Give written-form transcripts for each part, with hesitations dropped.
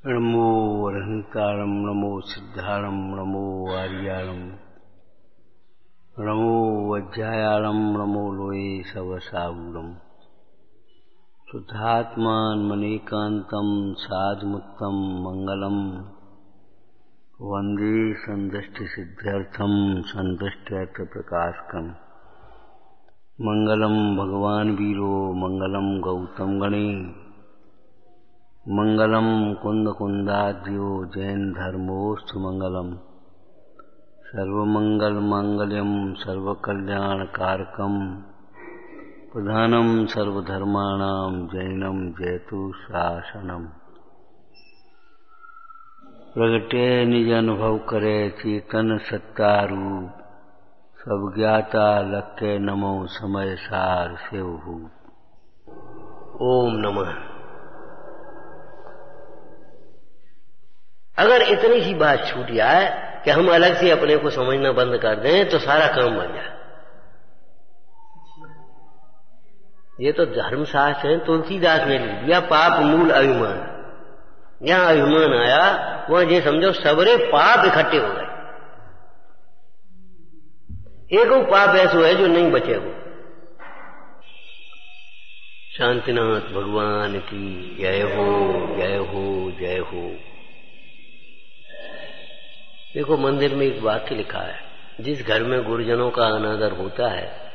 नमो अरहंतारं नमो सिद्धारं नमो आर्यारं नमो वज्रायारं नमो लोये सवसागुरम् शुद्धात्मान्मनेकान्तं साधुमुत्तं मङ्गलम् वन्दे सन्दष्टिसिद्ध्यर्थं सन्दष्ट्यर्थप्रकाशकम् मङ्गलं भगवान् वीरो मङ्गलं गौतम गणे मंगलम कुंद कुंदाद्यो जैन धर्मोस्तु मंगलम सर्वमंगल मांगल्यम सर्वकल्याण कारकम प्रधानम सर्वधर्माणां जैनम जयतु शासनम प्रगटे निज अनुभव करे चेतन सत्तारूप सब ज्ञाता लक्के नमो समय सार सेवहू। ओम नमः। अगर इतनी सी बात छूट जाए कि हम अलग से अपने को समझना बंद कर दें तो सारा काम बन जाए। ये तो धर्मशास्त्र है, तुलसीदास ने लिख दिया पाप मूल अभिमान। जहां अभिमान आया वहां ये समझो सबरे पाप इकट्ठे हो गए। एक पाप ऐसा है जो नहीं बचे हो। शांतिनाथ भगवान की जय हो जय हो जय हो। देखो मंदिर में एक वाक्य लिखा है, जिस घर में गुरुजनों का अनादर होता है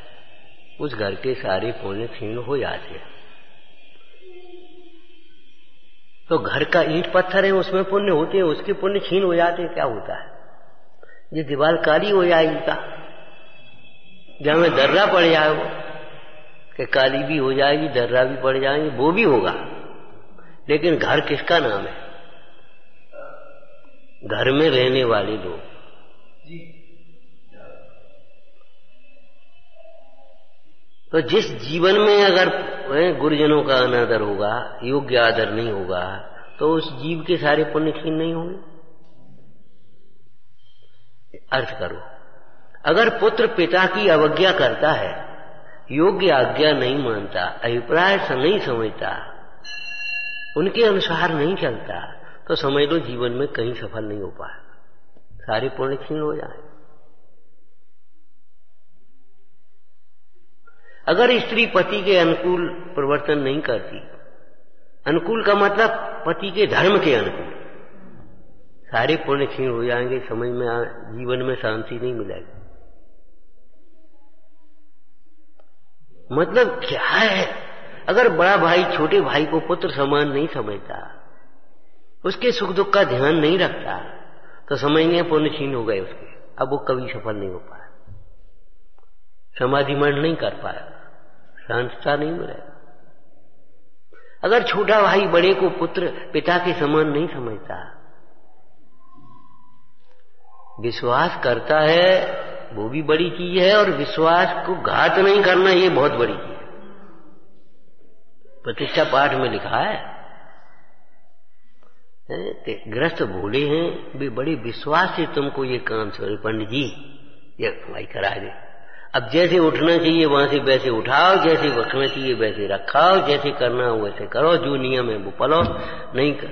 उस घर के सारे पुण्य क्षीण हो जाते हैं। तो घर का ईंट पत्थर है उसमें पुण्य होते हैं, उसके पुण्य क्षीण हो जाते हैं। क्या होता है? ये दीवार काली हो जाएगी का, जहां में दर्रा पड़ जाए वो कि काली भी हो जाएगी दर्रा भी पड़ जाएंगे, वो भी होगा। लेकिन घर किसका नाम है? घर में रहने वाले लोग। तो जिस जीवन में अगर गुरुजनों का अनादर होगा, योग्य आदर नहीं होगा, तो उस जीव के सारे पुण्य क्षीण नहीं होंगे। अर्थ करो, अगर पुत्र पिता की अवज्ञा करता है, योग्य आज्ञा नहीं मानता, अभिप्राय से नहीं समझता, उनके अनुसार नहीं चलता, तो समझ लो जीवन में कहीं सफल नहीं हो पाए, सारे पुण्य क्षीण हो जाए। अगर स्त्री पति के अनुकूल परिवर्तन नहीं करती, अनुकूल का मतलब पति के धर्म के अनुकूल, सारे पुण्य क्षीण हो जाएंगे। समझ में जीवन में शांति नहीं मिलेगी। मतलब क्या है? अगर बड़ा भाई छोटे भाई को पुत्र समान नहीं समझता, उसके सुख दुख का ध्यान नहीं रखता, तो समझने पुण्य क्षीण हो गए उसके। अब वो कभी सफल नहीं हो पाया, समाधि मंड नहीं कर पाया, शांतता नहीं मिलेगा। अगर छोटा भाई बड़े को पुत्र पिता के समान नहीं समझता, विश्वास करता है, वो भी बड़ी चीज है, और विश्वास को घात नहीं करना ये बहुत बड़ी चीज है। प्रतिष्ठा पाठ में लिखा है गृहस्थ भोले हैं, वे बड़े विश्वास से तुमको ये काम छोड़े, पंडित जी ये भाई करा दे। अब जैसे उठना चाहिए वहां से वैसे उठाओ, जैसे रखना चाहिए वैसे रखाओ, जैसे करना हो वैसे करो, जो नियम है वो पालो, नहीं कर।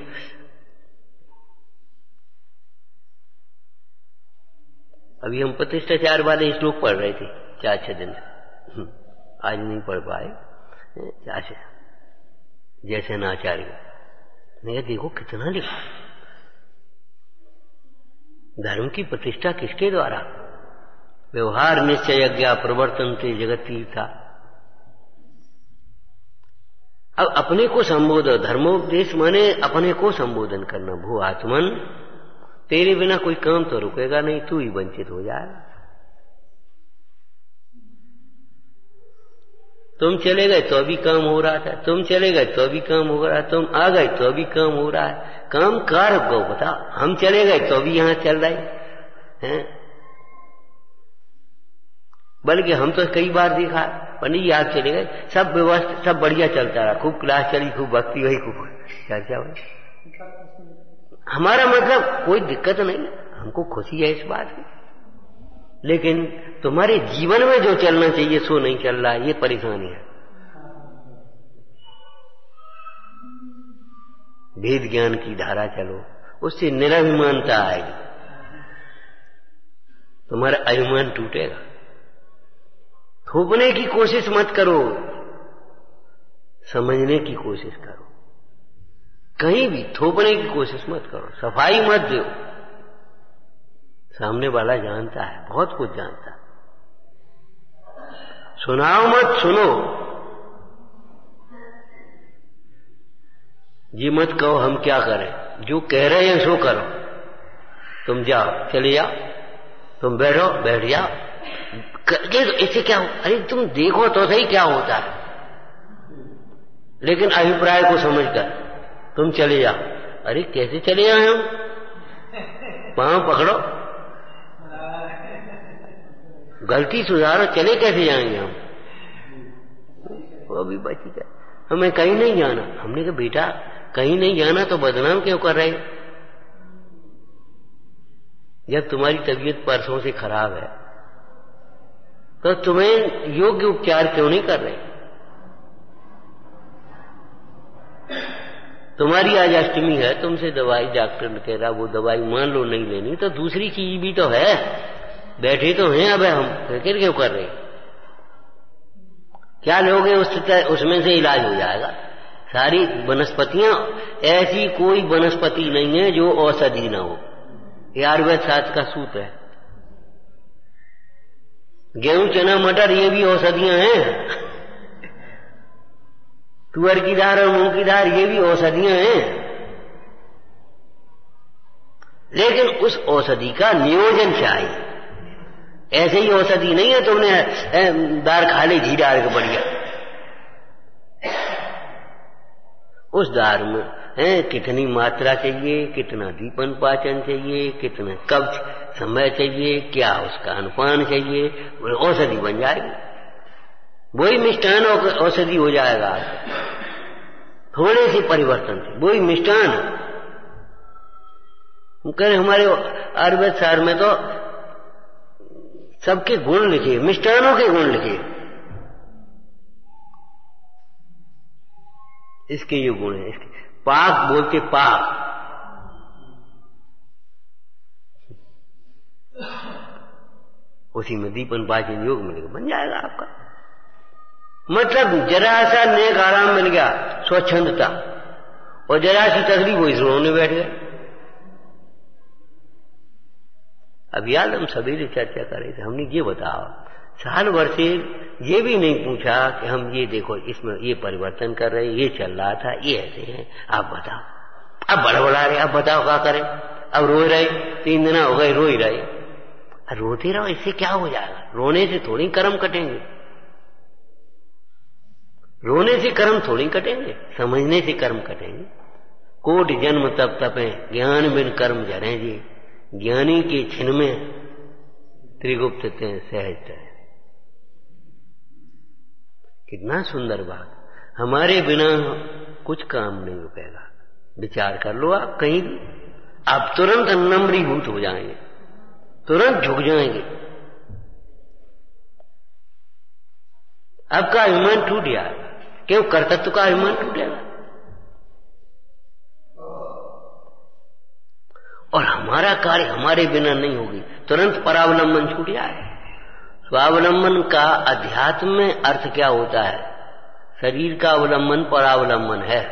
अभी हम प्रतिष्ठाचार वाले श्लोक पढ़ रहे थे 4-6 दिन, आज नहीं पढ़ पाए। जैसे नाचार्य ने देखो कितना लिखा। धर्म की प्रतिष्ठा किसके द्वारा? व्यवहार निश्चय यज्ञ प्रवर्तन से जगती था। अब अपने को संबोधन, धर्मोपदेश माने अपने को संबोधन करना। भू आत्मन, तेरे बिना कोई काम तो रुकेगा नहीं, तू ही वंचित हो जाए। तुम चले गए तो भी काम हो रहा था, तुम चले गए तो भी काम हो रहा है, तुम आ गए तो भी काम हो रहा है। काम कार को बता, हम चले गए तो भी यहां चल रहे हैं। बल्कि हम तो कई बार देखा, पंडित जी आप चले गए, सब व्यवस्था सब बढ़िया चलता रहा, खूब क्लास चली, खूब भक्ति हुई, खूब चर्चा हुई। हमारा मतलब कोई दिक्कत नहीं, हमको खुशी है इस बात की। लेकिन तुम्हारे जीवन में जो चलना चाहिए सो नहीं चल रहा है, ये परेशानी है। भेद ज्ञान की धारा चलो, उससे निराभिमानता आएगी, तुम्हारा अभिमान टूटेगा। थोपने की कोशिश मत करो, समझने की कोशिश करो। कहीं भी थोपने की कोशिश मत करो, सफाई मत दो। सामने वाला जानता है, बहुत कुछ जानता है। सुनाओ मत, सुनो। जी मत कहो हम क्या करें, जो कह रहे हैं सो करो। तुम जाओ, चले जाओ, तुम बैठो, बैठ जाओ। इससे क्या हो? अरे तुम देखो तो सही क्या होता है। लेकिन अभिप्राय को समझकर तुम चले जाओ। अरे कैसे चले आए हम? पांव पकड़ो, गलती सुधारो, चले कैसे जाएंगे हम? वो भी बची जाए। हमें कहीं नहीं जाना। हमने कहा बेटा कहीं नहीं जाना तो बदनाम क्यों कर रहे? जब तुम्हारी तबीयत परसों से खराब है तो तुम्हें योग्य उपचार क्यों नहीं कर रहे? तुम्हारी आज अष्टमी है, तुमसे दवाई डॉक्टर ने कह रहा वो दवाई मान लो नहीं लेनी, तो दूसरी चीज भी तो है। बैठे तो हैं, अब हम फिक्र क्यों कर रहे? क्या लोगे उसमें से इलाज हो जाएगा। सारी वनस्पतियां, ऐसी कोई वनस्पति नहीं है जो औषधि ना हो। ये आयुर्वेद शास्त्र का सूत्र है। गेहूं, चना, मटर ये भी औषधियां हैं। तुअर की दाल और मूंग की दाल ये भी औषधियां हैं। लेकिन उस औषधि का नियोजन चाहिए। ऐसे ही औषधि नहीं है तुमने दाल खा ली घी डाल के बढ़िया। उस दाल में कितनी मात्रा चाहिए, कितना दीपन पाचन चाहिए, कितना कब्ज समय चाहिए, क्या उसका अनुपान चाहिए, औषधि बन जाएगी। वही मिष्टान औषधि हो जाएगा। थोड़े से परिवर्तन से वही मिष्टान। कह हमारे आयुर्वेद सार में तो सबके गुण लिखे, मिष्टानों के गुण लिखे। इसके ये गुण है, इसके पाक बोलते पाक। उसी में दीपन पाचन योग मिलेगा, बन जाएगा आपका। मतलब जरा सा नेक आराम मिल गया, स्वच्छंदता, और जरा सी तकलीफ हुई रोने बैठ गए। अब याद हम सवेरे चर्चा कर रहे थे, हमने ये बताओ साल भर से ये भी नहीं पूछा कि हम ये देखो इसमें ये परिवर्तन कर रहे, ये चल रहा था, ये ऐसे हैं, आप बताओ। अब बड़बड़ा रहे, अब बताओ क्या करें। अब रो रहे, 3 दिन हो गए रो ही रहे। रोते रहो, इससे क्या हो जाएगा? रोने से थोड़ी कर्म कटेंगे, रोने से कर्म थोड़ी कटेंगे, समझने से कर्म कटेंगे। कोट जन्म तप तपे, ज्ञान बिन कर्म जरे जी। ज्ञानी के छिन में त्रिगुप्त ते सहज तरे। कितना सुंदर बात। हमारे बिना कुछ काम नहीं रुकेगा। विचार कर लो आप कहीं भी, आप तुरंत नम्रीभूत हो जाएंगे, तुरंत झुक जाएंगे। आपका अभिमान टूट जाएगा। क्यों? कर्तृत्व का अभिमान टूटेगा। और हमारा कार्य हमारे बिना नहीं होगी, तुरंत परावलंबन छूट जाए। स्वावलंबन का अध्यात्म में अर्थ क्या होता है? शरीर का अवलंबन परावलंबन है।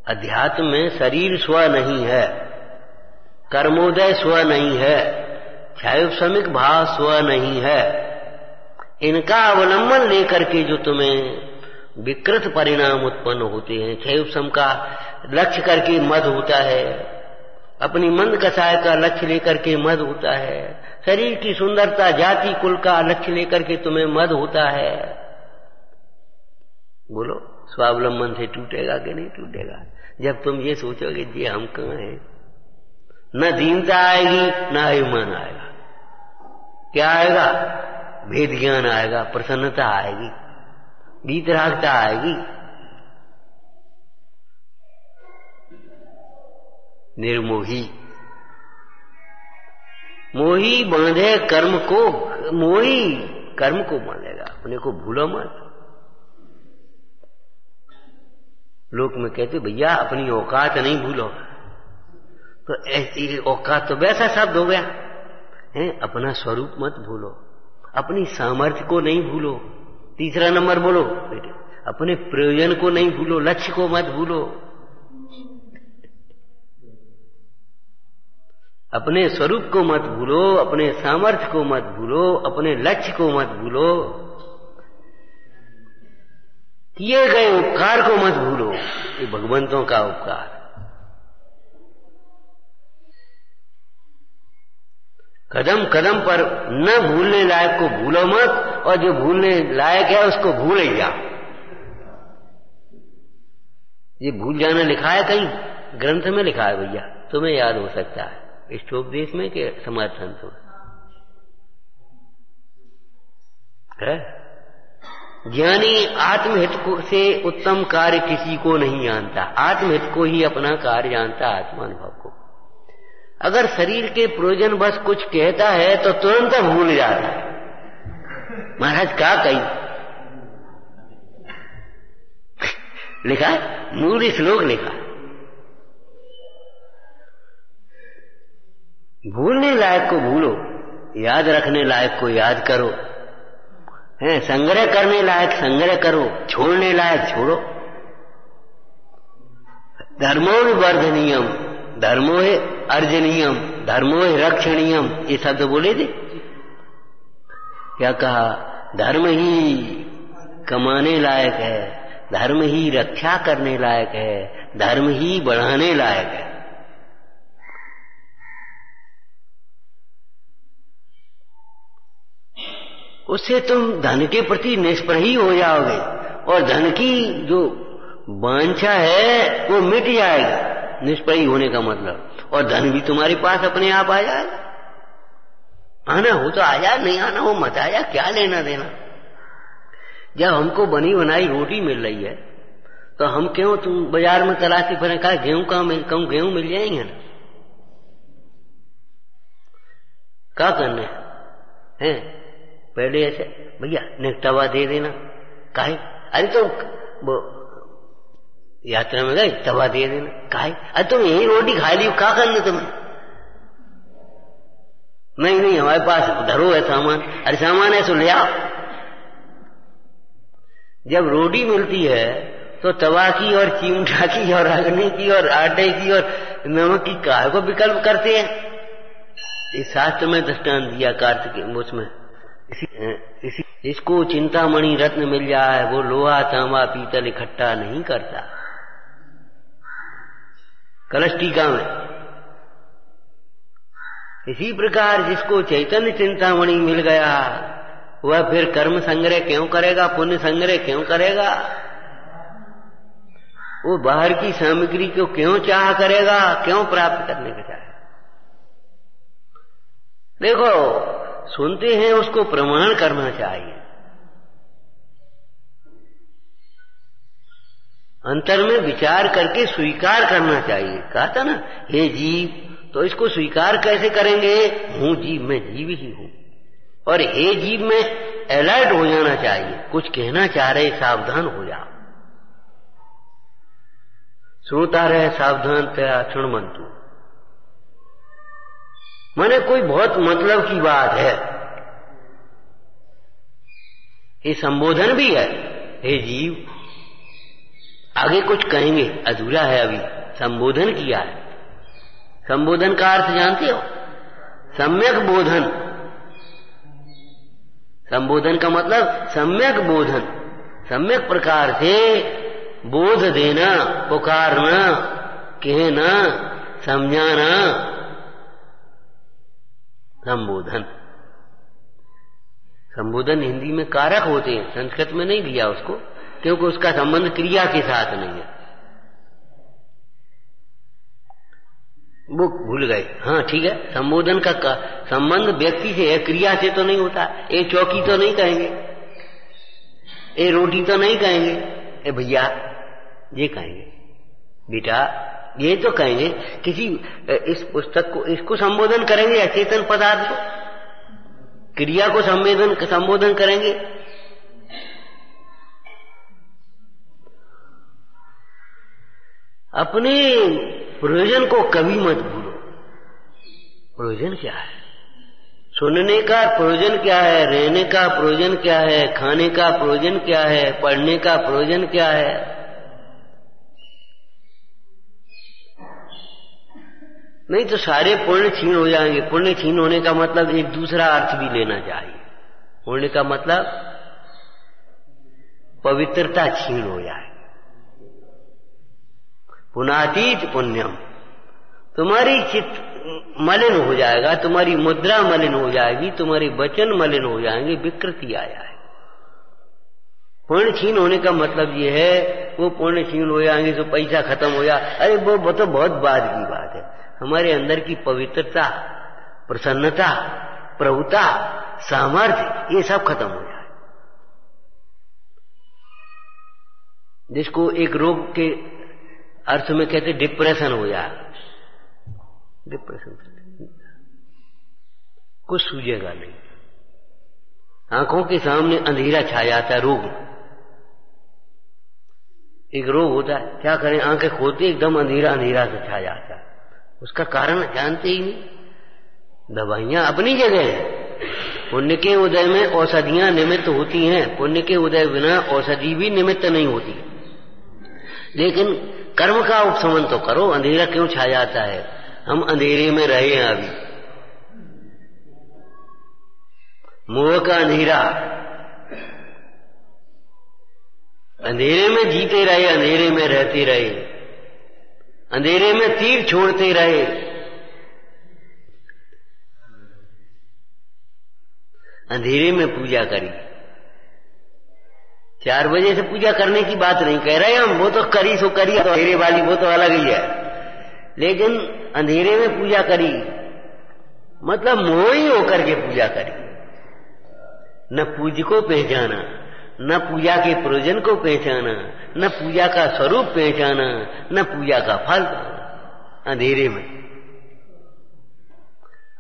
अध्यात्म में शरीर स्व नहीं है, कर्मोदय स्व नहीं है, क्षयोपशमिक भाव स्व नहीं है। इनका अवलंबन लेकर के जो तुम्हें विकृत परिणाम उत्पन्न होते हैं, क्षयोपशम का लक्ष्य करके मद होता है, अपनी मंद कषाय का लक्ष्य लेकर के मद होता है, शरीर की सुंदरता जाति कुल का लक्ष्य लेकर के तुम्हें मद होता है। बोलो स्वावलंबन से टूटेगा कि नहीं टूटेगा? जब तुम ये सोचोगे जी हम कहाँ हैं, न दीनता आएगी न अभिमान आएगा। क्या आएगा? भेद ज्ञान आएगा, प्रसन्नता आएगी, वीतरागता आएगी, निर्मोही। मोही बांधे कर्म को, मोही कर्म को बांधेगा, अपने को भूलो मत। लोक में कहते भैया अपनी औकात नहीं भूलो, तो ऐसी औकात तो वैसा शब्द हो गया है। अपना स्वरूप मत भूलो, अपनी सामर्थ्य को नहीं भूलो। तीसरा नंबर बोलो बेटे, अपने प्रयोजन को नहीं भूलो, लक्ष्य को मत भूलो। अपने स्वरूप को मत भूलो, अपने सामर्थ्य को मत भूलो, अपने लक्ष्य को मत भूलो, किए गए उपकार को मत भूलो। ये भगवंतों का उपकार। कदम कदम पर न भूलने लायक को भूलो मत, और जो भूलने लायक है उसको भूल ही जाओ। ये भूल जाना लिखा है कहीं ग्रंथ में, लिखा है भैया, तुम्हें याद हो सकता है इष्टोपदेश में कि समाज संतों है। ज्ञानी आत्महित से उत्तम कार्य किसी को नहीं जानता, आत्महित को ही अपना कार्य जानता, आत्मानुभव को। अगर शरीर के प्रयोजन बस कुछ कहता है तो तुरंत भूल जाता है। महाराज क्या कही लिखा है, मूल श्लोक लिखा है, भूलने लायक को भूलो, याद रखने लायक को याद करो, है संग्रह करने लायक संग्रह करो, छोड़ने लायक छोड़ो। धर्मो विवर्धनीयम, धर्मो है अर्जनीयम, धर्मो है रक्षणीयम, ये शब्द बोले थे। क्या कहा? धर्म ही कमाने लायक है, धर्म ही रक्षा करने लायक है, धर्म ही बढ़ाने लायक है। उससे तुम धन के प्रति निष्प्रही हो जाओगे, और धन की जो वांछा है वो मिट जाएगी, निष्प्रही होने का मतलब। और धन भी तुम्हारे पास अपने आप आ जाएगा। आना हो तो आ जाए, नहीं आना हो मत आ जा, क्या लेना देना। जब हमको बनी बनाई रोटी मिल रही है तो हम क्यों तुम बाजार में तलाशी फिर कहा गेहूं कहूं गेहूं मिल जाएंगे ना, क्या करना है? पहले ऐसे भैया निकटवा दे देना, काहे? अरे तो वो यात्रा में गए तवा दे देना, काहे? अरे तुम यही रोटी खा ली, क्या करना तुम्हें? नहीं नहीं हमारे पास धरो है सामान। अरे सामान है सो ले आओ। जब रोटी मिलती है तो तवा की और चिमटा की और अग्नि की और आटे की और नमक की काहे को विकल्प करते हैं? इस शास्त्र में दृष्टांत दिया कार्तिक उसमें। इसको चिंतामणि रत्न मिल जाए वो लोहा तांबा पीतल इकट्ठा नहीं करता। कलश टीका में इसी प्रकार जिसको चैतन्य चिंतामणि मिल गया वह फिर कर्म संग्रह क्यों करेगा, पुण्य संग्रह क्यों करेगा? वो बाहर की सामग्री को क्यों चाह करेगा, क्यों प्राप्त करने का चाहे? देखो सुनते हैं उसको प्रमाण करना चाहिए, अंतर में विचार करके स्वीकार करना चाहिए। कहा था ना हे जीव, तो इसको स्वीकार कैसे करेंगे? हूं जीव, मैं जीव ही हूं। और हे जीव में अलर्ट हो जाना चाहिए, कुछ कहना चाह रहे सावधान हो जाओ। सुनता रहे सावधान तेरा क्षणमंतु, माने कोई बहुत मतलब की बात है। ये संबोधन भी है, हे जीव। आगे कुछ कहेंगे, अधूरा है अभी, संबोधन किया है। संबोधन का अर्थ जानते हो? सम्यक बोधन। संबोधन का मतलब सम्यक बोधन, सम्यक प्रकार से बोध देना, पुकारना, कहना, समझाना, संबोधन। संबोधन हिंदी में कारक होते हैं, संस्कृत में नहीं दिया उसको, क्योंकि उसका संबंध क्रिया के साथ नहीं है। वो भूल गए। हाँ ठीक है, संबोधन का संबंध व्यक्ति से है, क्रिया से तो नहीं होता। ए चौकी तो नहीं कहेंगे, ए रोटी तो नहीं कहेंगे, ए भैया ये कहेंगे, बेटा ये तो कहेंगे। किसी इस पुस्तक को, इसको संबोधन करेंगे अचेतन पदार्थ को, क्रिया को संबोधन करेंगे। अपने प्रयोजन को कभी मत भूलो। प्रयोजन क्या है? सुनने का प्रयोजन क्या है? रहने का प्रयोजन क्या है? खाने का प्रयोजन क्या है? पढ़ने का प्रयोजन क्या है? नहीं तो सारे पुण्य छीन हो जाएंगे। पुण्य छीन होने का मतलब एक दूसरा अर्थ भी लेना चाहिए। पुण्य का मतलब पवित्रता छीन हो जाए। पुनातीत पुण्यम, तुम्हारी चित्त मलिन हो जाएगा, तुम्हारी मुद्रा मलिन हो जाएगी, तुम्हारे वचन मलिन हो जाएंगे, विकृति आ जाएगी। पुण्य छीन होने का मतलब ये है वो पुण्य छीन हो जाएंगे तो पैसा खत्म हो जाए, अरे वो तो बहुत बाद की बात है। हमारे अंदर की पवित्रता, प्रसन्नता, प्रभुता, सामर्थ्य, ये सब खत्म हो जाए। जिसको एक रोग के अर्थ में कहते डिप्रेशन हो जाए, डिप्रेशन कुछ सूझेगा नहीं, आंखों के सामने अंधेरा छा जाता है। रोग, एक रोग होता है, क्या करें, आंखें खोलते एकदम अंधेरा अंधेरा से छा जाता है। उसका कारण जानते ही नहीं। दवाइयां अपनी जगह है, पुण्य के उदय में औषधियां निमित्त होती हैं, पुण्य के उदय बिना औषधि भी निमित्त नहीं होती। लेकिन कर्म का उपशमन तो करो। अंधेरा क्यों छा जाता है? हम अंधेरे में रहे हैं अभी, मोह का अंधेरा, अंधेरे में जीते रहे, अंधेरे में रहते रहे, अंधेरे में तीर छोड़ते रहे। अंधेरे में पूजा करी। 4 बजे से पूजा करने की बात नहीं कह रहे हम, वो तो करी सो करी, तो अंधेरे वाली वो तो अलग ही है। लेकिन अंधेरे में पूजा करी मतलब मोही होकर के पूजा करी। न पूज्य को पहचाना, न पूजा के प्रयोजन को पहचाना, न पूजा का स्वरूप पहचाना, न पूजा का फल। अंधेरे में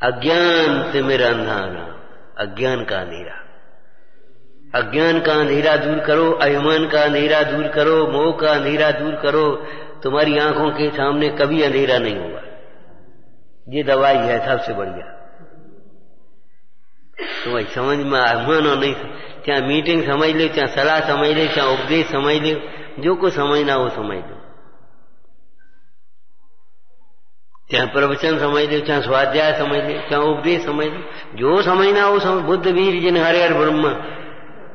अज्ञान से मेरा अंधाना, अज्ञान का अंधेरा। अज्ञान का अंधेरा दूर करो, अभिमान का अंधेरा दूर करो, मोह का अंधेरा दूर करो। तुम्हारी आंखों के सामने कभी अंधेरा नहीं होगा। ये दवाई है सबसे बढ़िया। तो भाई समझ में मानो नहीं, चाहे मीटिंग समझ ले, चाहे सलाह समझ ले, चाहे उपदेश समझ ले, जो कुछ समझना हो समझ लो, चाहे प्रवचन समझ ले, चाहे स्वाध्याय समझ ले, चाहे उपदेश समझ ले, जो समझना हो समझ। बुद्ध वीर जिन हरे हर ब्रह्म,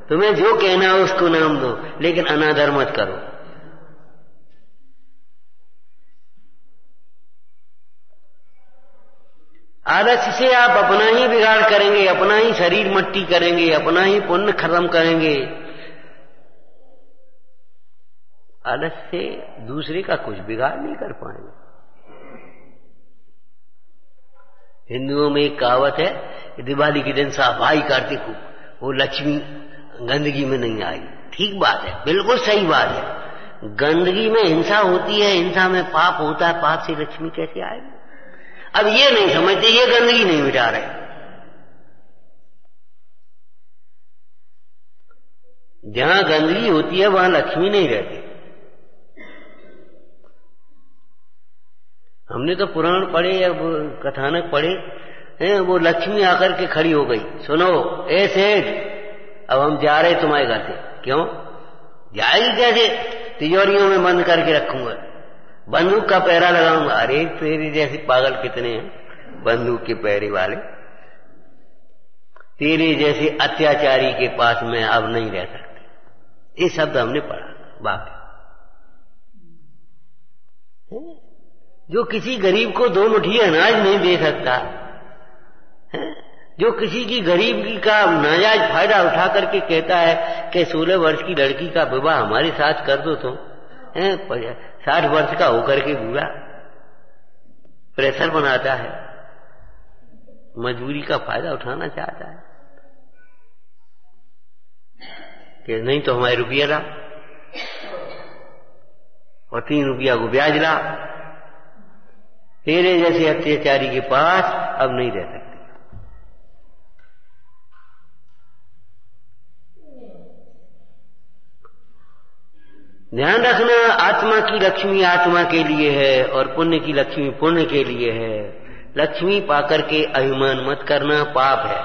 तुम्हें जो कहना हो उसको नाम दो, लेकिन अनादर मत करो। आलस से आप अपना ही बिगाड़ करेंगे, अपना ही शरीर मट्टी करेंगे, अपना ही पुण्य खत्म करेंगे। आलस से दूसरे का कुछ बिगाड़ नहीं कर पाएंगे। हिंदुओं में एक कहावत है, दिवाली के दिन सफाई करते खूब, वो लक्ष्मी गंदगी में नहीं आई। ठीक बात है, बिल्कुल सही बात है। गंदगी में हिंसा होती है, हिंसा में पाप होता है, पाप से लक्ष्मी कैसे आएगी? अब ये नहीं समझते, ये गंदगी नहीं मिटा रहे। जहां गंदगी होती है वहां लक्ष्मी नहीं रहती। हमने तो पुराण पढ़े या कथानक पढ़े हैं, वो लक्ष्मी आकर के खड़ी हो गई, सुनो ए सेठ, अब हम जा रहे तुम्हारे घर से। क्यों जाएगी? कैसे? तिजोरियों में बंद करके रखूंगा, बंदूक का पहरा लगाऊंगा। अरे तेरे जैसे पागल कितने हैं बंदूक के पहरे वाले। तेरे जैसे अत्याचारी के पास में अब नहीं रह सकते। ये शब्द हमने पढ़ा। बाकी जो किसी गरीब को 2 मुट्ठी अनाज नहीं दे सकता है, जो किसी की गरीबी का नाजायज फायदा उठा करके कहता है कि 16 वर्ष की लड़की का विवाह हमारे साथ कर दो, तो 60 वर्ष का होकर के बूढ़ा प्रेशर बनाता है, मजबूरी का फायदा उठाना चाहता है कि नहीं तो हमारे रुपया ला और 3 रुपया को ब्याज ला। तेरे जैसे अत्याचारी के पास अब नहीं रह सकते। ध्यान रखना, आत्मा की लक्ष्मी आत्मा के लिए है और पुण्य की लक्ष्मी पुण्य के लिए है। लक्ष्मी पाकर के अभिमान मत करना, पाप है।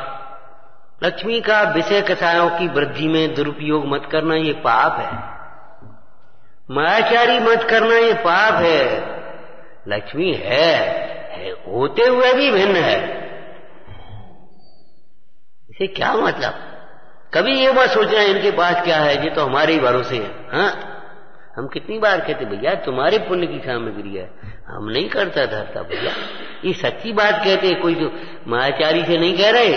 लक्ष्मी का विषय कथाओं की वृद्धि में दुरुपयोग मत करना, ये पाप है। मायाचारी मत करना, ये पाप है। लक्ष्मी है होते हुए भी भिन्न है। इसे क्या मतलब? कभी ये बात सोचना इनके पास क्या है, ये तो हमारे ही भरोसे है। हाँ, हम कितनी बार कहते भैया तुम्हारे पुण्य की सामग्री है, हम नहीं करता धरता भैया। ये सच्ची बात कहते, कोई तो मायाचारी से नहीं कह रहे,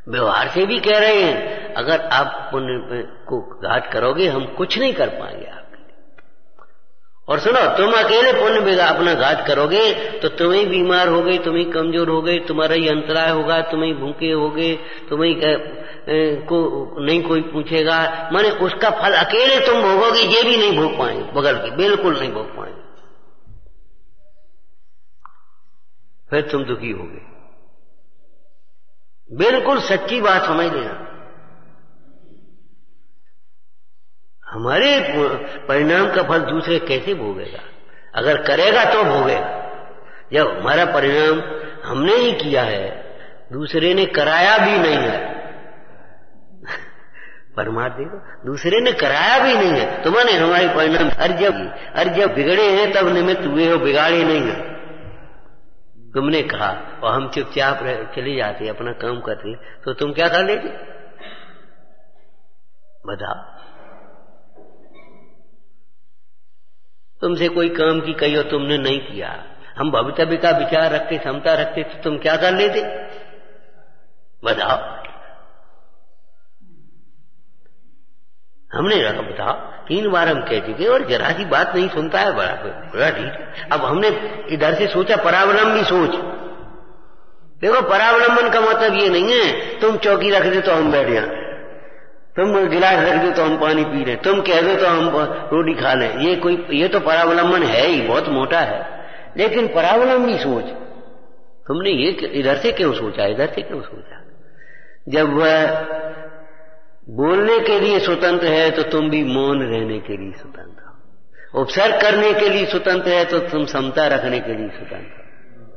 व्यवहार से भी कह रहे हैं। अगर आप पुण्य को घाट करोगे हम कुछ नहीं कर पाएंगे आपके। और सुनो, तुम अकेले पुण्य अपना घाट करोगे तो तुम ही बीमार हो गए, तुम ही कमजोर हो गए, तुम्हारा ही अंतराय होगा, तुम ही भूखे हो गए, तुम ही को नहीं कोई पूछेगा। माने उसका फल अकेले तुम भोगोगे, ये भी नहीं भोग पाएंगे, बगल के बिल्कुल नहीं भोग पाएंगे। फिर तुम दुखी होगे। बिल्कुल सच्ची बात समझ लेना। हमारे परिणाम का फल दूसरे कैसे भोगेगा? अगर करेगा तो भोगेगा। जब हमारा परिणाम हमने ही किया है, दूसरे ने कराया भी नहीं है। परमार्थ देखो, दूसरे ने कराया भी नहीं है तो माने हमारे परिणाम और जब बिगड़े हैं तब निमित्त हुए हो, बिगाड़े नहीं है। तुमने कहा और हम चुपचाप चले जाते, अपना काम करते, तो तुम क्या कर लेते? बताओ। तुमसे कोई काम की कही और तुमने नहीं किया, हम भवितव्य का विचार रखते, क्षमता रखते, तो तुम क्या कर लेते? बताओ। हमने रखा, बताओ। 3 बार हम कह चुके और जरा सी बात नहीं सुनता है, बड़ा ठीक। अब हमने इधर से सोचा परावलंबी सोच। देखो, परावलंबन का मतलब ये नहीं है तुम चौकी रख दे तो हम बैठ जाए, तुम गिलास रख दो तो हम पानी पी रहे, तुम कह दो तो हम रोटी खा लें। ये तो परावलंबन है ही, बहुत मोटा है। लेकिन परावलंबी सोच तुमने ये इधर से क्यों सोचा, इधर से क्यों सोचा? जब वह बोलने के लिए स्वतंत्र है तो तुम भी मौन रहने के लिए स्वतंत्र हो। उपसर्ग करने के लिए स्वतंत्र है तो तुम समता रखने के लिए स्वतंत्र हो।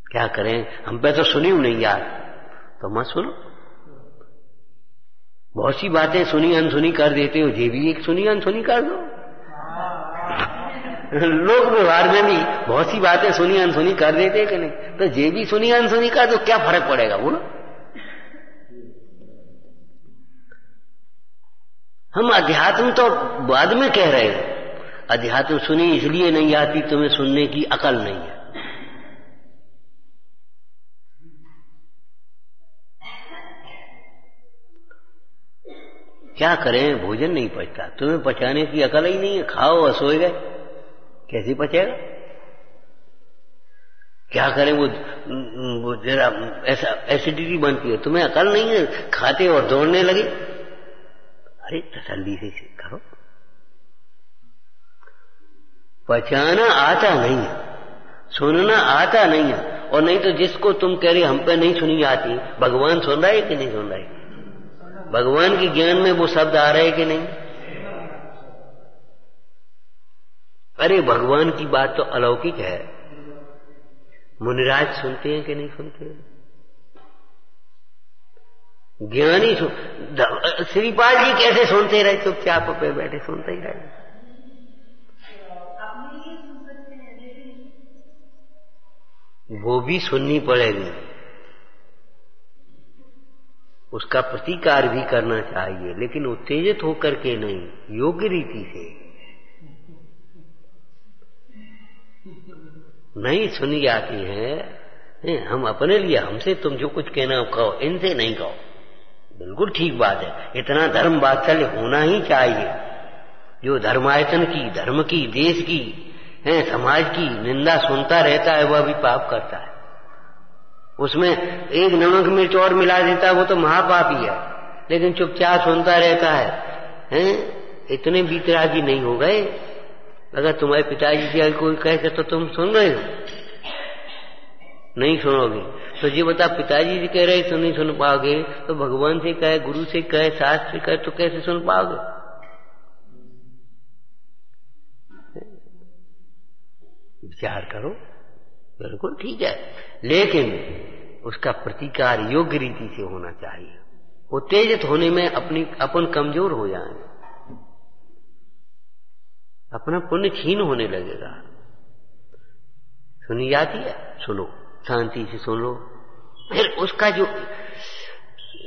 क्या करें? हम पे तो सुनी नहीं यार, तो मत सुनो। बहुत सी बातें सुनी अनसुनी कर देते हो, ये भी एक सुनी अनसुनी कर दो। लोक व्यवहार में भी बहुत सी बातें सुनी अनसुनी कर देते कि नहीं, तो ये भी सुनी अनसुनी कर दो, क्या फर्क पड़ेगा बोलो? हम अध्यात्म तो बाद में कह रहे हैं, अध्यात्म सुनी इसलिए नहीं आती तुम्हें सुनने की अकल नहीं है। क्या करें? भोजन नहीं पचता, तुम्हें पचाने की अकल ही नहीं है। खाओ और सोए गए, कैसे पचेगा? क्या करें? वो जरा ऐसा एसिडिटी बनती है, तुम्हें अकल नहीं है, खाते और दौड़ने लगे। अरे तसल्ली से करो। पचाना आता नहीं है, सुनना आता नहीं है, और नहीं तो जिसको तुम कह रहे हम पे नहीं सुनी जाती, भगवान सुन रहा है कि नहीं सुन रहा है? भगवान के ज्ञान में वो शब्द आ रहे कि नहीं? अरे भगवान की बात तो अलौकिक है। मुनिराज सुनते हैं कि नहीं सुनते? ज्ञानी श्रीपाल जी कैसे सुनते रहे? चुपचाप पे बैठे सुनते ही रहे। वो भी सुननी पड़ेगी, उसका प्रतिकार भी करना चाहिए, लेकिन उत्तेजित होकर के नहीं, योग्य रीति से। नहीं सुनी जाती है। हम अपने लिए, हमसे तुम जो कुछ कहना कहो, इनसे नहीं कहो। बिल्कुल ठीक बात है, इतना धर्म वात्सल्य होना ही चाहिए। जो धर्मायतन की, धर्म की, देश की, समाज की निंदा सुनता रहता है वह भी पाप करता है। उसमें एक नमक मिर्च और मिला देता है वो तो महापापी है, लेकिन चुपचाप सुनता रहता है। इतने बीतरागी नहीं हो गए? अगर तुम्हारे पिताजी से कोई कहे तो तुम सुन रहे हो? नहीं सुनोगे। तो ये बता, पिताजी जी कह रहे तो नहीं सुन पाओगे, तो भगवान से कहे, गुरु से कहे, शास्त्र से कहे तो कैसे सुन पाओगे? विचार करो, बिल्कुल ठीक है, लेकिन उसका प्रतिकार योग्य रीति से होना चाहिए। उत्तेजित होने में अपन कमजोर हो जाएंगे, अपना पुण्य क्षीण होने लगेगा। सुनी जाती है, सुनो, शांति से सुन लो। फिर उसका जो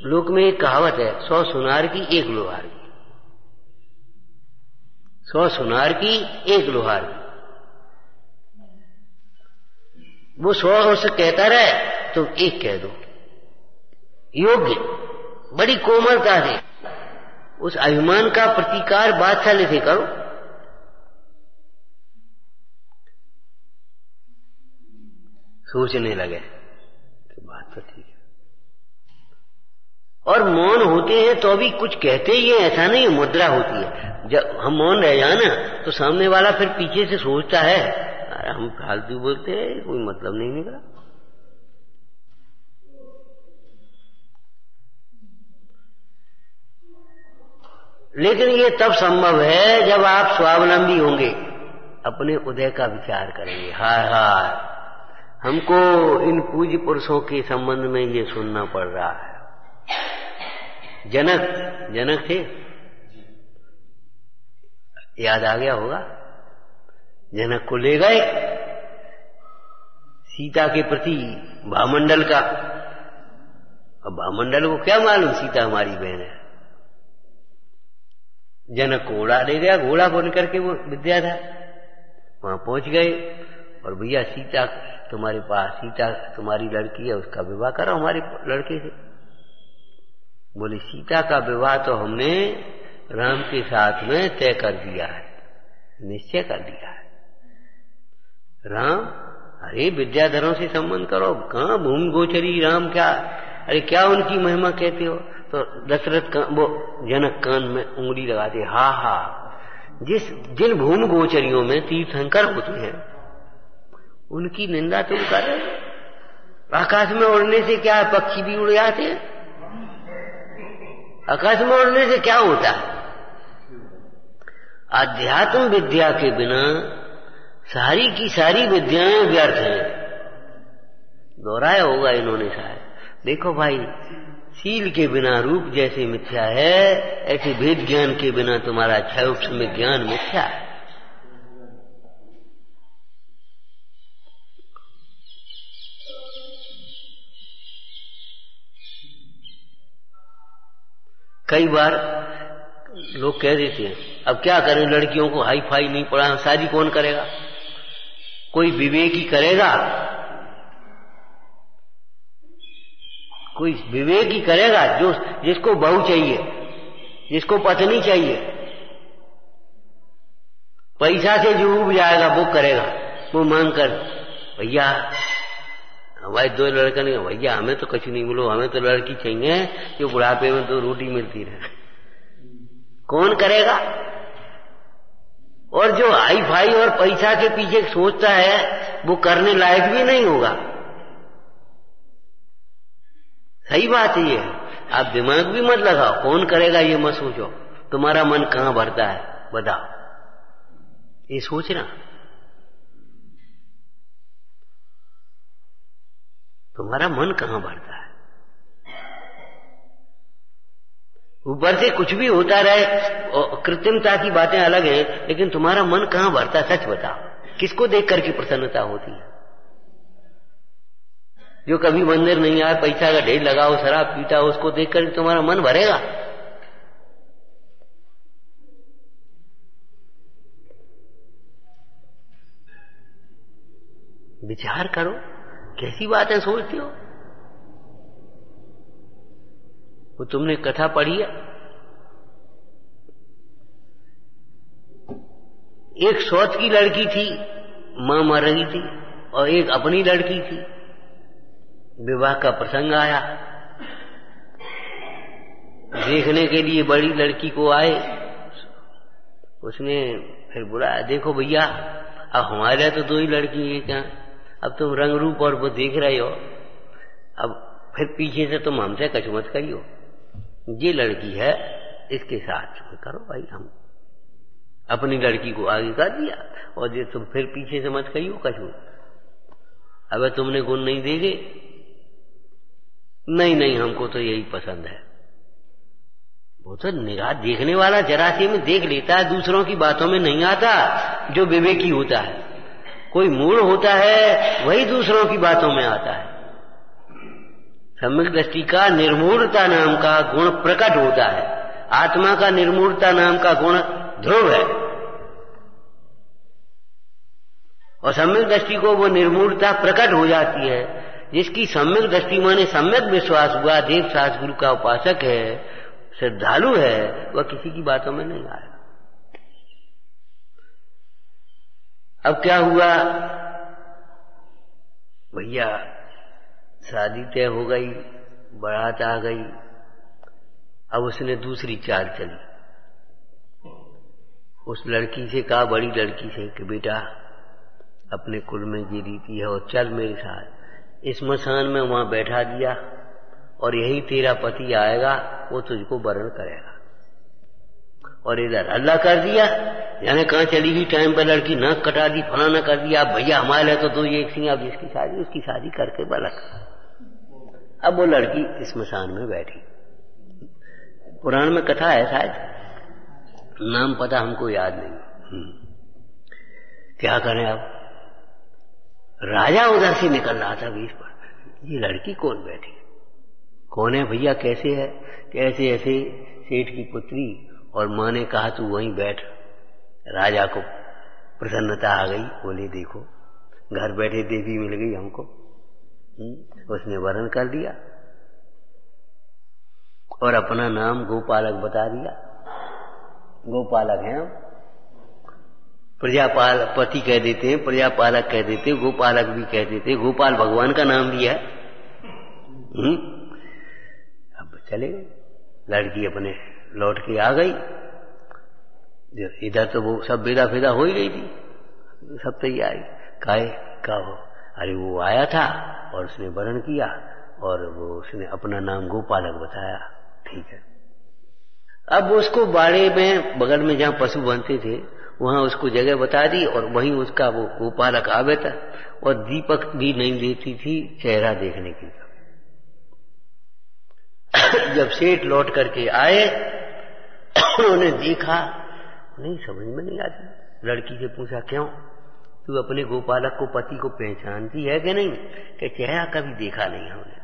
लोक में एक कहावत है, 100 सुनार की 1 लोहार की, 100 सुनार की 1 लोहार की। वो 100 उससे कहता रहे तो 1 कह दो, योग्य, बड़ी कोमलता से उस अभिमान का प्रतिकार बादशाह से करो। सोचने लगे कि बात तो ठीक है, और मौन होते हैं तो भी कुछ कहते ही है, ऐसा नहीं, मुद्रा होती है। जब हम मौन रह जाए ना तो सामने वाला फिर पीछे से सोचता है, अरे हम फालतू बोलते हैं, कोई मतलब नहीं निकला। लेकिन ये तब संभव है जब आप स्वावलंबी होंगे, अपने उदय का विचार करेंगे। हाय हाय, हमको इन पूज्य पुरुषों के संबंध में ये सुनना पड़ रहा है। जनक थे, याद आ गया होगा, जनक को ले गए सीता के प्रति भामंडल का। अब भामंडल को क्या मालूम सीता हमारी बहन है। जनक को घोड़ा ले गया, घोड़ा बन करके वो विद्याधर वहां पहुंच गए, और भैया सीता तुम्हारे पास, सीता तुम्हारी लड़की है, उसका विवाह करो हमारे लड़के से। बोले सीता का विवाह तो हमने राम के साथ में तय कर दिया है, निश्चय कर दिया है। राम, अरे विद्याधरों से संबंध करो, कहां भूमि गोचरी राम, क्या, अरे क्या उनकी महिमा कहते हो। तो दशरथ वो जनक कान में उंगली लगाते, हा हा, जिन भूमि गोचरियों में तीर्थंकर होते हैं उनकी निंदा तुम कर रहे हो। आकाश में उड़ने से क्या, पक्षी भी उड़ जाते हैं, आकाश में उड़ने से क्या होता है। अध्यात्म विद्या के बिना सारी की सारी विद्याएं व्यर्थ हैं। दोहराया होगा इन्होंने शायद। देखो भाई, शील के बिना रूप जैसे मिथ्या है, ऐसे भेद ज्ञान के बिना तुम्हारा क्षयोक्ष में ज्ञान मिथ्या है। कई बार लोग कह देते हैं, अब क्या करें, लड़कियों को हाई फाई नहीं पढ़ा, शादी कौन करेगा। कोई विवेकी करेगा, कोई विवेकी करेगा जो जिसको बहू चाहिए, जिसको पत्नी चाहिए, पैसा से जो उब जाएगा वो करेगा। वो मांग कर, भैया हमारे 2 लड़का नहीं, भैया हमें तो कुछ नहीं मिलो, हमें तो लड़की चाहिए जो बुढ़ापे में तो रोटी मिलती रहे। कौन करेगा। और जो हाई फाई और पैसा के पीछे सोचता है वो करने लायक भी नहीं होगा। सही बात है ये, आप दिमाग भी मत लगाओ, कौन करेगा ये मत सोचो। तुम्हारा मन कहां भरता है बताओ, ये सोचना। तुम्हारा मन कहां भरता है। ऊपर से कुछ भी होता रहे, कृत्रिमता की बातें अलग हैं, लेकिन तुम्हारा मन कहां भरता है, सच बताओ। किसको देख करके प्रसन्नता होती है। जो कभी मंदिर नहीं आया, पैसा का ढेर लगाओ, शराब पीता, उसको देख कर तुम्हारा मन भरेगा। विचार करो, कैसी बातें सोचते हो। वो तुमने कथा पढ़ी है, एक सौत की लड़की थी, मां मर रही थी, और एक अपनी लड़की थी। विवाह का प्रसंग आया, देखने के लिए बड़ी लड़की को आए। उसने फिर बुलाया, देखो भैया अब हमारे तो 2 ही लड़की है, क्या अब तुम रंग रूप और वो देख रहे हो, अब फिर पीछे से तुम हमसे कछ मत करियो, ये लड़की है इसके साथ करो भाई। हम अपनी लड़की को आगे कर दिया, और ये तुम फिर पीछे से मत कहियो कछु, अबे तुमने गुण नहीं देगे, नहीं हमको तो यही पसंद है। वो तो निगाह देखने वाला जरा से में देख लेता है, दूसरों की बातों में नहीं आता जो विवेकी होता है। कोई मूढ़ होता है वही दूसरों की बातों में आता है। सम्यक दृष्टि का निर्मूढ़ता नाम का गुण प्रकट होता है, आत्मा का निर्मूढ़ता नाम का गुण ध्रुव है, और सम्यक दृष्टि को वो निर्मूढ़ता प्रकट हो जाती है। जिसकी सम्यक दृष्टि माने सम्यक विश्वास हुआ, देव शास्त्र गुरु का उपासक है, श्रद्धालु है, वह किसी की बातों में नहीं आया। अब क्या हुआ भैया, शादी तय हो गई, बारात आ गई। अब उसने दूसरी चाल चली, उस लड़की से कहा, बड़ी लड़की से, कि बेटा अपने कुल में ये रीति है और चल मेरे साथ, इस स्मशान में वहां बैठा दिया और यही तेरा पति आएगा, वो तुझको वरण करेगा। और इधर हल्ला कर दिया, यानी कहां चली गई, टाइम पर लड़की नाक कटा दी, फलाना कर दिया। अब भैया हमारे लिए तो दो एक सिंह, अब जिसकी शादी उसकी शादी करके बलक। अब वो लड़की स्मशान में बैठी। पुराण में कथा है शायद, नाम पता हमको याद नहीं। क्या करें अब, राजा उधर से निकल रहा था बीच पर, ये लड़की कौन बैठी, कौन है भैया, कैसे है, कैसे ऐसे सेठ की पुत्री, और माँ ने कहा तू वहीं बैठ। राजा को प्रसन्नता आ गई, बोले देखो घर बैठे देवी मिल गई हमको। उसने वरण कर दिया और अपना नाम गोपालक बता दिया। गोपालक हैं हम, प्रजापाल पति कह देते हैं, प्रजापालक कह देते हैं, गोपालक भी कह देते हैं। गोपाल भगवान का नाम भी है। अब चले गए, लड़की अपने लौट के आ गई। इधर तो वो सब बेदा फेदा हो ही गई थी, सब तैयारी। काहे का हो, अरे वो आया था और उसने वरण किया और वो उसने अपना नाम गोपालक बताया। ठीक है, अब उसको बाड़े में बगल में जहां पशु बनते थे वहां उसको जगह बता दी और वहीं उसका वो गोपालक आ बैठा, और दीपक भी नहीं देती थी चेहरा देखने की। जब सेठ लौट करके आए उन्होंने देखा, नहीं समझ में नहीं आती। लड़की से पूछा, क्यों तू अपने गोपालक को पति को पहचानती है कि नहीं? कि चेहरा कभी देखा नहीं हमने,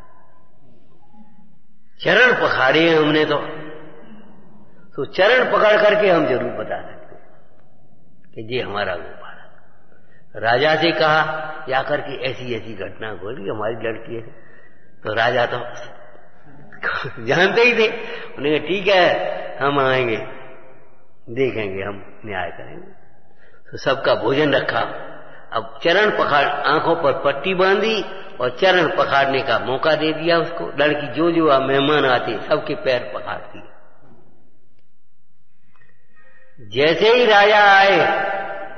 चरण पखारे हैं हमने तो चरण पकड़ करके हम जरूर बता सकते कि ये हमारा गोपालक। राजा से कहा जाकर के ऐसी ऐसी घटना बोली हमारी लड़की है। तो राजा तो जानते ही थे, उन्होंने कहा ठीक है हम आएंगे, देखेंगे, हम न्याय करेंगे। तो सबका भोजन रखा। अब चरण पखाड़, आंखों पर पट्टी बांधी और चरण पखाड़ने का मौका दे दिया उसको। लड़की जो जो मेहमान आते सबके पैर पखाड़ती। जैसे ही राजा आए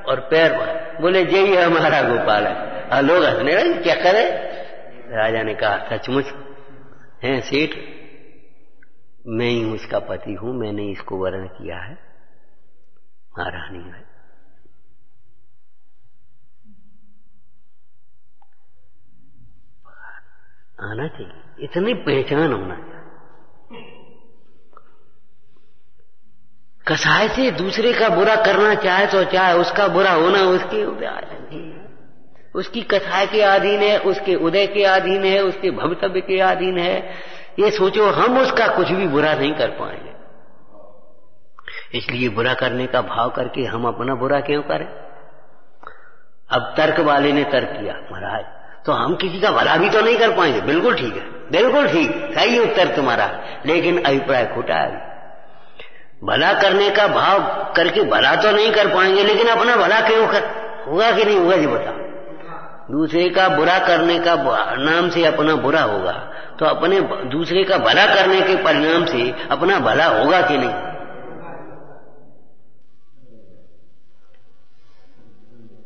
और पैर बोले यही है हमारा गोपालक, लोग हंसने लगे, क्या करे? राजा ने कहा सचमुच है सेठ, मैं ही उसका पति हूं, मैंने इसको वर्ण किया है, महारानी है। आना चाहिए, इतनी पहचान होना चाहिए। कसाय से दूसरे का बुरा करना चाहे तो चाहे, उसका बुरा होना उसके उसकी कसाय के अधीन है, उसके उदय के अधीन है, उसके भवितव्य के अधीन है। ये सोचो हम उसका कुछ भी बुरा नहीं कर पाएंगे, इसलिए बुरा करने का भाव करके हम अपना बुरा क्यों करें? अब तर्क वाले ने तर्क किया, महाराज तो हम किसी का भला भी तो नहीं कर पाएंगे। बिल्कुल ठीक है, बिल्कुल ठीक, सही उत्तर तुम्हारा, लेकिन अभिप्राय खोटा है। भला करने का भाव करके भला तो नहीं कर पाएंगे, लेकिन अपना भला क्यों कर होगा कि नहीं होगा जी बताओ। दूसरे का बुरा करने का नाम से अपना बुरा होगा, तो अपने दूसरे का भला करने के परिणाम से अपना भला होगा कि नहीं?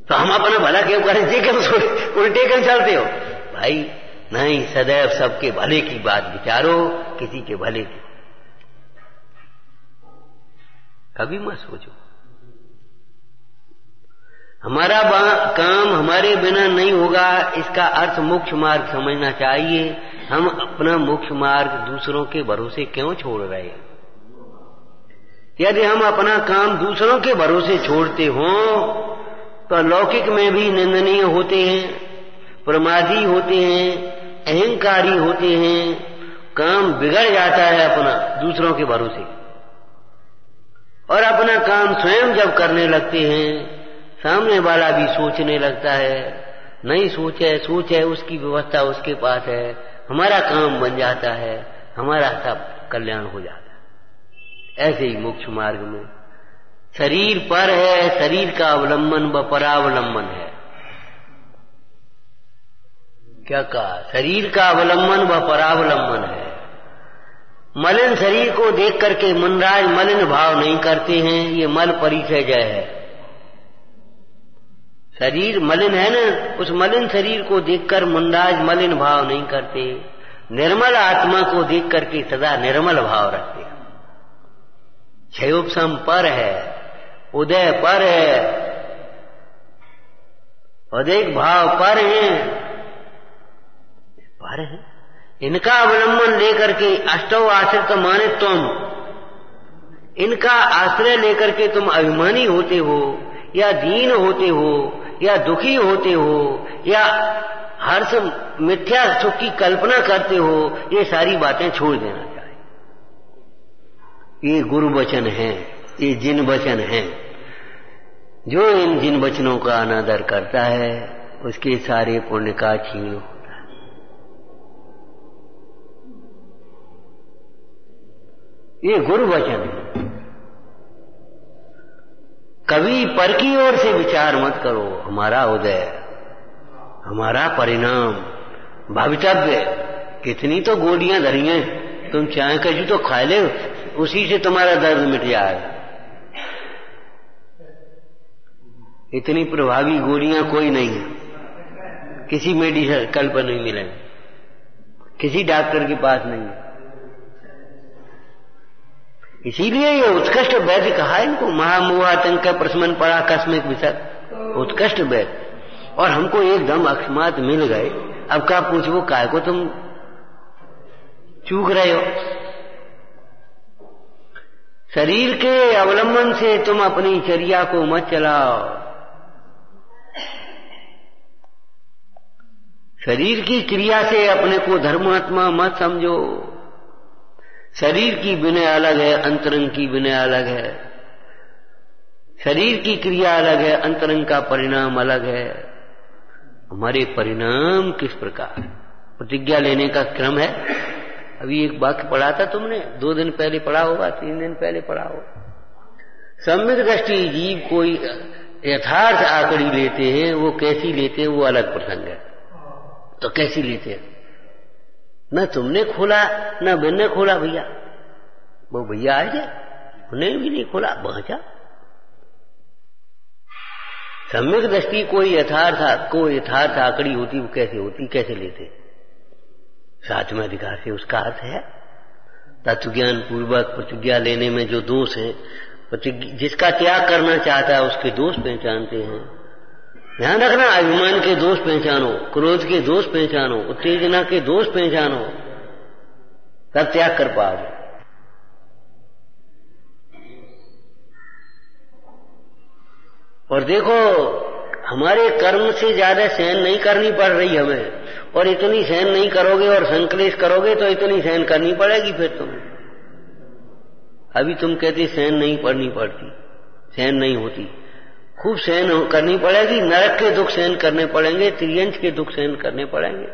तो हम अपना भला क्यों करें? जी क्यों उल्टे क्यों चलते हो भाई? नहीं, सदैव सबके भले की बात विचारो, किसी के भले की कभी मत सोचो। हमारा काम हमारे बिना नहीं होगा, इसका अर्थ मोक्ष मार्ग समझना चाहिए। हम अपना मोक्ष मार्ग दूसरों के भरोसे क्यों छोड़ रहे हैं? यदि हम अपना काम दूसरों के भरोसे छोड़ते हों तो लौकिक में भी निंदनीय होते हैं, प्रमादी होते हैं, अहंकारी होते हैं, काम बिगड़ जाता है अपना दूसरों के भरोसे। और अपना काम स्वयं जब करने लगते हैं, सामने वाला भी सोचने लगता है, नहीं सोच है उसकी व्यवस्था उसके पास है, हमारा काम बन जाता है, हमारा सब कल्याण हो जाता है। ऐसे ही मोक्ष मार्ग में शरीर पर है, शरीर का अवलंबन व परावलंबन है। क्या कहा? शरीर का अवलंबन व परावलंबन है। मलिन शरीर को देख करके मनराज मलिन भाव नहीं करते हैं, ये मल परिचय जय है। शरीर मलिन है ना, उस मलिन शरीर को देखकर मनराज मलिन भाव नहीं करते, निर्मल आत्मा को देख करके सदा निर्मल भाव रखते हैं। क्षयोपशम पर है, उदय पर है, अधिक भाव पर है, इनका अवलंबन लेकर के अष्टौ आश्रित मानित्वम, इनका आश्रय लेकर के तुम अभिमानी होते हो या दीन होते हो या दुखी होते हो या हर्ष मिथ्या सुख की कल्पना करते हो, ये सारी बातें छोड़ देना चाहिए। ये गुरु वचन है, ये जिन वचन है। जो इन जिन वचनों का अनादर करता है उसके सारे पुण्य का क्षीण होता है। ये गुरु वचन है। कभी पर की ओर से विचार मत करो। हमारा उदय, हमारा परिणाम, भवितव्य, कितनी तो गोलियां धरी हैं, तुम चाहे कहीं तो खा ले, उसी से तुम्हारा दर्द मिट जाए। इतनी प्रभावी गोलियां कोई नहीं है, किसी मेडिकल पर नहीं मिले, किसी डॉक्टर के पास नहीं है। इसीलिए ये उत्कृष्ट वैद्य कहा है इनको, महामोहातंक प्रशमन पराकस्मिक विषय, उत्कृष्ट वैद्य। और हमको एकदम अकस्मात मिल गए, अब क्या पूछो काय को तुम चूक रहे हो? शरीर के अवलंबन से तुम अपनी चर्या को मत चलाओ। शरीर की क्रिया से अपने को धर्मात्मा मत समझो। शरीर की विनय अलग है, अंतरंग की विनय अलग है। शरीर की क्रिया अलग है, अंतरंग का परिणाम अलग है। हमारे परिणाम किस प्रकार? प्रतिज्ञा लेने का क्रम है। अभी एक वाक्य पढ़ा था तुमने, 2 दिन पहले पढ़ा होगा, 3 दिन पहले पढ़ा होगा। सम्यक दृष्टि जीव कोई यथार्थ आकड़ी लेते हैं, वो कैसी लेते हैं वो अलग प्रसंग है। तो कैसी लेते हैं? न तुमने खोला न मैंने खोला भैया, वो भैया आ गया, उन्हें भी नहीं खोला, बचा। सम्यक दृष्टि कोई यथार्थ आकड़ी होती, वो कैसे होती, कैसे लेते? सातवें अधिकार से उसका अर्थ है तत्वज्ञान पूर्वक प्रतिज्ञा लेने में जो दोष है, जिसका त्याग करना चाहता है उसके दोष पहचानते हैं। ध्यान रखना, अभिमान के दोष पहचानो, क्रोध के दोष पहचानो, उत्तेजना के दोष पहचानो, तब त्याग कर पाओगे। और देखो, हमारे कर्म से ज्यादा सहन नहीं करनी पड़ रही हमें, और इतनी सहन नहीं करोगे और संकलेश करोगे तो इतनी सहन करनी पड़ेगी फिर तुम्हें। अभी तुम कहते सहन नहीं पड़नी पड़ती, सहन नहीं होती, खूब सहन करनी पड़ेगी। नरक के दुख सहन करने पड़ेंगे, त्रियंश के दुख सहन करने पड़ेंगे।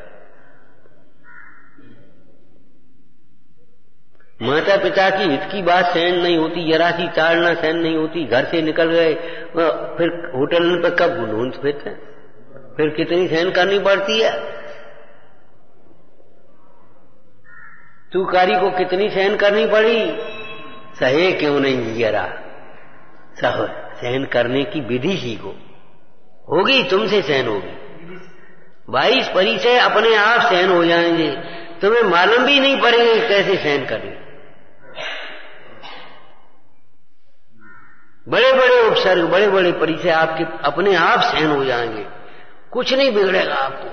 माता पिता की हित की बात सहन नहीं होती, जरा सी ताड़ना सहन नहीं होती। घर से निकल गए, फिर होटल पे कब ढूंढ फिरते, फिर कितनी सहन करनी पड़ती है। तुकारी को कितनी सहन करनी पड़ी, सहे क्यों नहीं जरा, सहन करने की विधि सीखो, होगी तुमसे सहन होगी। 22 परिचय अपने आप सहन हो जाएंगे, तुम्हें मालूम भी नहीं पड़ेगा कैसे सहन करें। बड़े बड़े उपसर्ग, बड़े बड़े परिचय आपके अपने आप सहन हो जाएंगे, कुछ नहीं बिगड़ेगा आपको,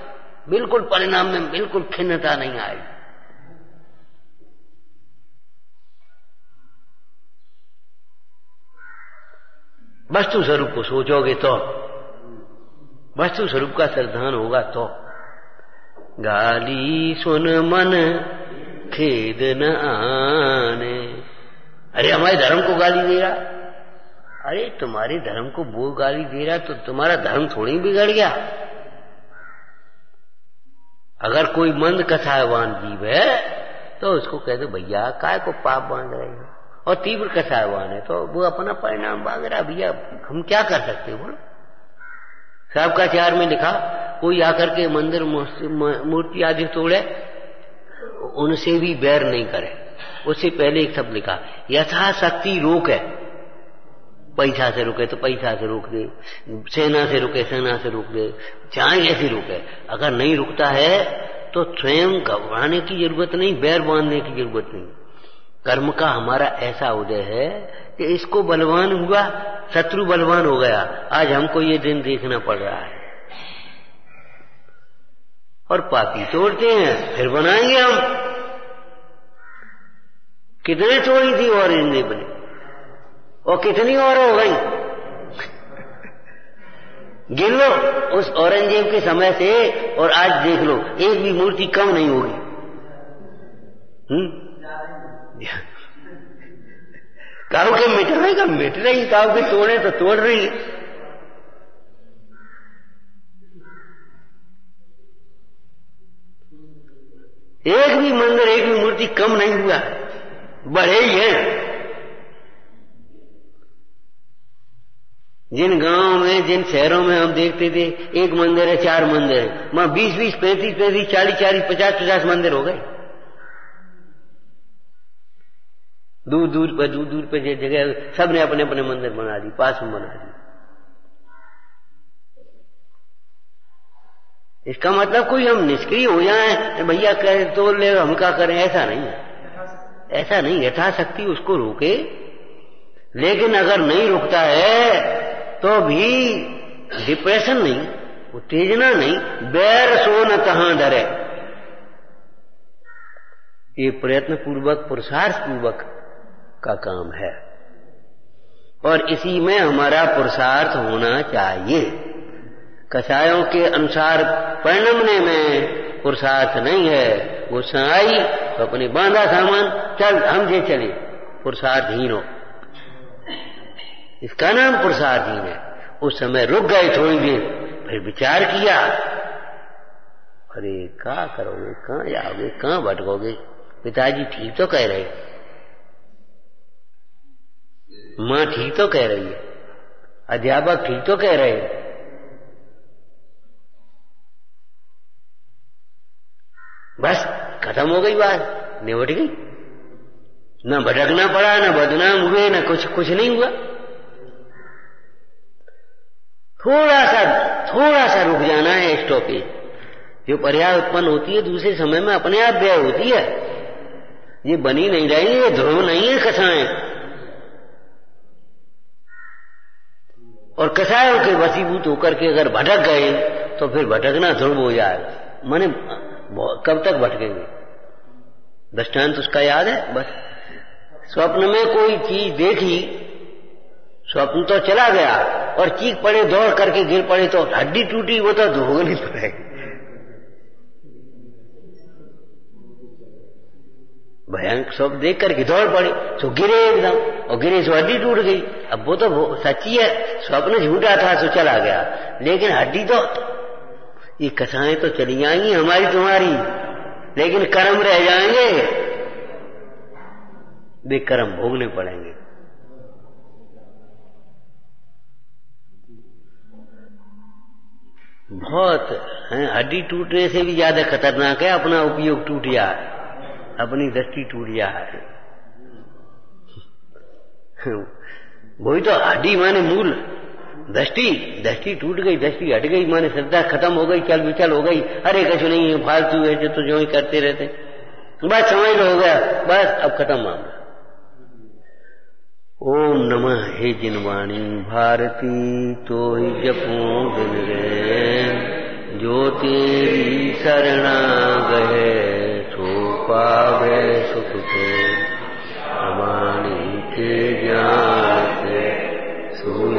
बिल्कुल परिणाम में बिल्कुल खिन्नता नहीं आएगी। वस्तु स्वरूप को सोचोगे तो, वस्तु स्वरूप का श्रद्धान होगा तो। गाली सुन मन खेद न आने। अरे हमारे धर्म को गाली दे रहा, अरे तुम्हारे धर्म को वो गाली दे रहा तो तुम्हारा धर्म थोड़ी बिगड़ गया। अगर कोई मंद कसायवान जीव है तो उसको कह दो भैया काय को पाप बांध रहे हैं, और तीव्र कसायवान है तो वो अपना परिणाम मांग रहा, भैया हम क्या कर सकते हैं बोलो। शाब्काचार में लिखा, कोई आकर के मंदिर मूर्ति आदि तोड़े उनसे भी बैर नहीं करे। उससे पहले एक शब्द लिखा, यथाशक्ति रोक है। पैसा से रुके तो पैसा से रोक दे, सेना से रुके सेना से रोक दे, चाहे कैसे रुके। अगर नहीं रुकता है तो स्वयं घबराने की जरूरत नहीं, बैर बांधने की जरूरत नहीं। कर्म का हमारा ऐसा उदय है कि इसको बलवान हुआ, शत्रु बलवान हो गया। आज हमको ये दिन देखना पड़ रहा है। और पापी तोड़ते हैं, फिर बनाएंगे हम। कितने तोड़ी थी औरंगजेब ने, और कितनी और हो गई गिन लो उस औरंगजेब के समय से और आज देख लो, एक भी मूर्ति कम नहीं होगी। काऊ के मिट रहेगा, मिट रही, काऊ के तोड़े तो तोड़ रही है। एक भी मंदिर, एक भी मूर्ति कम नहीं हुआ, बढ़े ही है। जिन गांवों में, जिन शहरों में हम देखते थे एक मंदिर है, 4 मंदिर है, वहां 20-20, 35-35, 40-40, 50-50 मंदिर हो गए। दूर दूर पे जगह सबने अपने अपने मंदिर बना दी, पास में बना दी। इसका मतलब कोई हम निष्क्रिय हो जाए, भैया कहे तो ले हम क्या करें, ऐसा नहीं है। ऐसा नहीं, यथाशक्ति उसको रोके। लेकिन अगर नहीं रुकता है तो भी डिप्रेशन नहीं, उत्तेजना नहीं, बैर सो न कहां डरे। ये प्रयत्न पूर्वक, पुरुषार्थ पूर्वक का काम है, और इसी में हमारा पुरुषार्थ होना चाहिए। कसायों के अनुसार परिणमने में पुरुषार्थ नहीं है। गुस्सा आई तो अपने बांधा सामान, चल हम जे चले, पुरुषार्थहीन हो। इसका नाम पुरुषार्थहीन है। उस समय रुक गए थोड़ी देर, फिर विचार किया, अरे क्या करोगे, कहां जाओगे, कहां भटकोगे। पिताजी ठीक तो कह रहे, मां ठीक तो कह रही है, अध्यापक ठीक तो कह रहे हैं। बस खत्म हो गई बात, निपट गई। न भटकना पड़ा, न बदनाम हुए, न कुछ नहीं हुआ। थोड़ा सा रुक जाना है स्टॉपेज। जो पर्याय उत्पन्न होती है दूसरे समय में अपने आप व्यय होती है। ये बनी नहीं रही, ये ध्रुव नहीं है कसाएं। और कसायों के वशीभूत होकर के अगर भटक गए तो फिर भटकना ध्रुव हो जाएगा। माने कब तक भटकेंगे। दृष्टांत उसका याद है। बस स्वप्न में कोई चीज देखी, स्वप्न तो चला गया और चीख पड़े, दौड़ करके गिर पड़े तो हड्डी टूटी, वो तो धोनी पड़ेगी। भयंकर स्वप्न देख करके दौड़ पड़े तो गिरे एकदम, और गिरे तो हड्डी टूट गई। अब वो तो सच्ची है, स्वप्न झूठा था तो चला गया, लेकिन हड्डी तो, ये कसाएं तो चली जाएंगी हमारी तुम्हारी, लेकिन कर्म रह जाएंगे, वे कर्म भोगने पड़ेंगे। बहुत हड्डी टूटने से भी ज्यादा खतरनाक है अपना उपयोग टूट जाए, अपनी दृष्टि टूट जाए। वही तो हड्डी माने मूल, दृष्टि टूट गई, दृष्टि हट गई माने श्रद्धा खत्म हो गई, चल विचल हो गई। अरे कुछ नहीं है, फालतू है जो तो जो ही करते रहते, बस समझ लो हो गया, बस अब खत्म मामला। ओम नमः हे जिनवाणी भारती तो ही जपूं दिन रे, जो तेरी शरणा गए सो पावे सुख के, अमानी के ज्ञान से सो